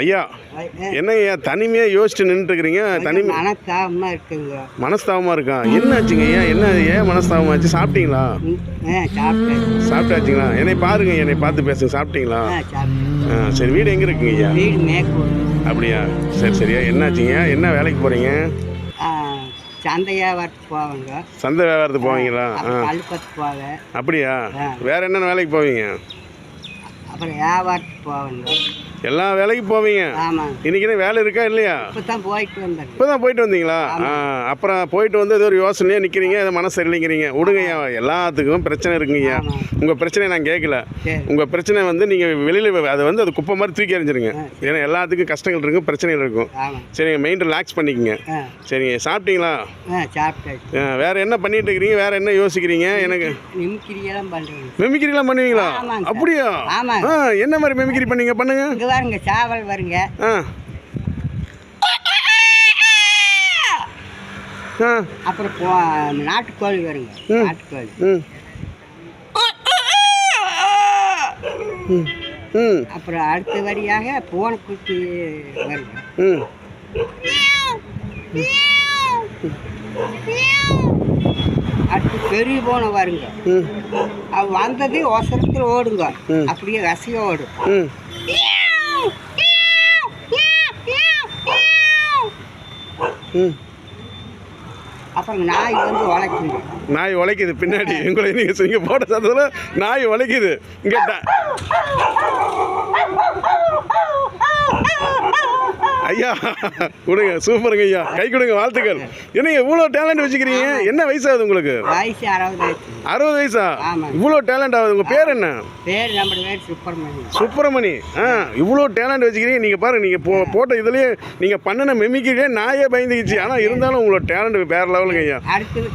ஐயா என்ன ஐயா தனிமையாக யோசிச்சு நின்றுட்டுருக்கிறீங்க? தனிமை மனஸ்தாபமாக இருக்குங்க. மனஸ்தாபமாக இருக்கா? என்ன ஆச்சுங்க ஐயா? என்ன ஏன் மனஸ்தாபமாக ஆச்சு? சாப்பிட்டீங்களா? சாப்பிட்டாச்சுங்களா? என்னை பாருங்க, என்னை பார்த்து பேசுங்க. சாப்பிட்டீங்களா? சரி, வீடு எங்கே இருக்குங்க ஐயா? வீடு மேற்கூர். அப்படியா? சரி சரியா. என்னாச்சுங்க? என்ன வேலைக்கு போகிறீங்க? சந்தை வியாபாரத்துக்கு போவாங்க. சந்தை வியாபாரத்துக்கு போவீங்களா? கல்பத்து போவேன். அப்படியா? வேற என்னென்ன வேலைக்கு போவீங்க? அப்புறம் வியாபாரத்துக்கு போவாங்க. எல்லா வேலைக்கும் போவீங்க. ஆமாங்க. இன்னைக்கு வேலை இருக்கா இல்லையா? இப்போதான் போயிட்டு வந்தேன். இப்போதான் போயிட்டு வந்தீங்களா? அப்புறம் போயிட்டு வந்து ஏதோ ஒரு யோசனையாக நிற்கிறீங்க, அதை மனசு இல்லைங்கிறீங்க. விடுங்கய்யா, எல்லாத்துக்கும் பிரச்சனை இருக்குங்கய்யா. உங்கள் பிரச்சனையை நான் கேட்கல. உங்கள் பிரச்சனை வந்து நீங்கள் வெளியில் அது குப்பை மாதிரி தூக்கி எறிஞ்சிருங்க. ஏன்னா எல்லாத்துக்கும் கஷ்டங்கள் இருக்கும், பிரச்சனைகள் இருக்கும். சரிங்க, மைண்ட் ரிலாக்ஸ் பண்ணிக்கங்க. சரிங்க, சாப்பிட்டீங்களா? வேற என்ன பண்ணிட்டு இருக்கிறீங்க? வேற என்ன யோசிக்கிறீங்க? எனக்கு மெமிக்கிரிலாம் பண்ணுவீங்களா? அப்படியா? என்ன மாதிரி மெமிக்கிரி பண்ணீங்க? பண்ணுங்க. வருங்க, சாவல் வருங்க. அப்புறம் நாட்டுக்கோழி வருங்க. நாட்டுக்கோழி. அப்புறம் அடுத்த வரியாக பூனைக்குட்டி வருங்க. அடுத்து பெரிய பூனை வருங்க. அது வந்தது அவசரத்தில் ஓடுங்க. அப்படியே ரசிகம் ஓடும். அப்புறம் நாய் வந்து உழைக்குங்க. நாய் உழைக்குது பின்னாடி. உங்களை நீங்கள் போட்ட சத்தத்தில் நாய் உழைக்குது. இங்கே ஐயா கொடுங்க, சூப்பருங்க ஐயா, கை கொடுங்க, வாழ்த்துக்கள். என்னங்க இவ்வளோ டேலண்ட் வச்சுக்கிறீங்க? என்ன வயசாகுது உங்களுக்கு? வயசு 60. 60 வயசா? இவ்வளோ டேலண்ட் ஆகுது. உங்கள் பேர் என்ன? பேர் நம்ம பேர் சுப்பிரமணி. சுப்பிரமணி. இவ்வளோ டேலண்ட் வச்சுக்கிறீங்க. நீங்கள் பாருங்கள், நீங்கள் போட்ட இதுலேயே நீங்கள் பண்ணின மெமிக்கிலே நாயே பயந்துக்கிச்சு. ஆனால் இருந்தாலும் உங்களோட டேலண்ட் வேறு லெவலுங்க ஐயா. அடுத்தது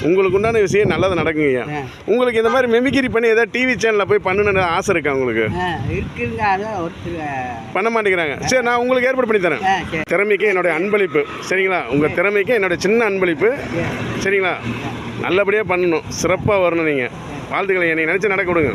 உங்களுக்கு உண்டான விஷயம் நல்லது நடக்குங்க ஐயா. உங்களுக்கு இந்த மாதிரி மெமிக்கிரி பண்ணி ஏதாவது டிவி சேனலில் போய் பண்ணணுன்னு ஆசை இருக்கா உங்களுக்கு? பண்ண மாட்டேங்கிறாங்க. சரி, நான் உங்களுக்கு ஏற்பாடு பண்ணி தரேன். திறமைக்கு என்னுடைய அன்பளிப்பு. சரிங்களா? உங்கள் திறமைக்கு என்னோட சின்ன அன்பளிப்பு. சரிங்களா? நல்லபடியாக பண்ணணும், சிறப்பாக வரணும். நீங்கள் வாழ்த்துக்களை என்னை நினச்சி நடக்க விடுங்க.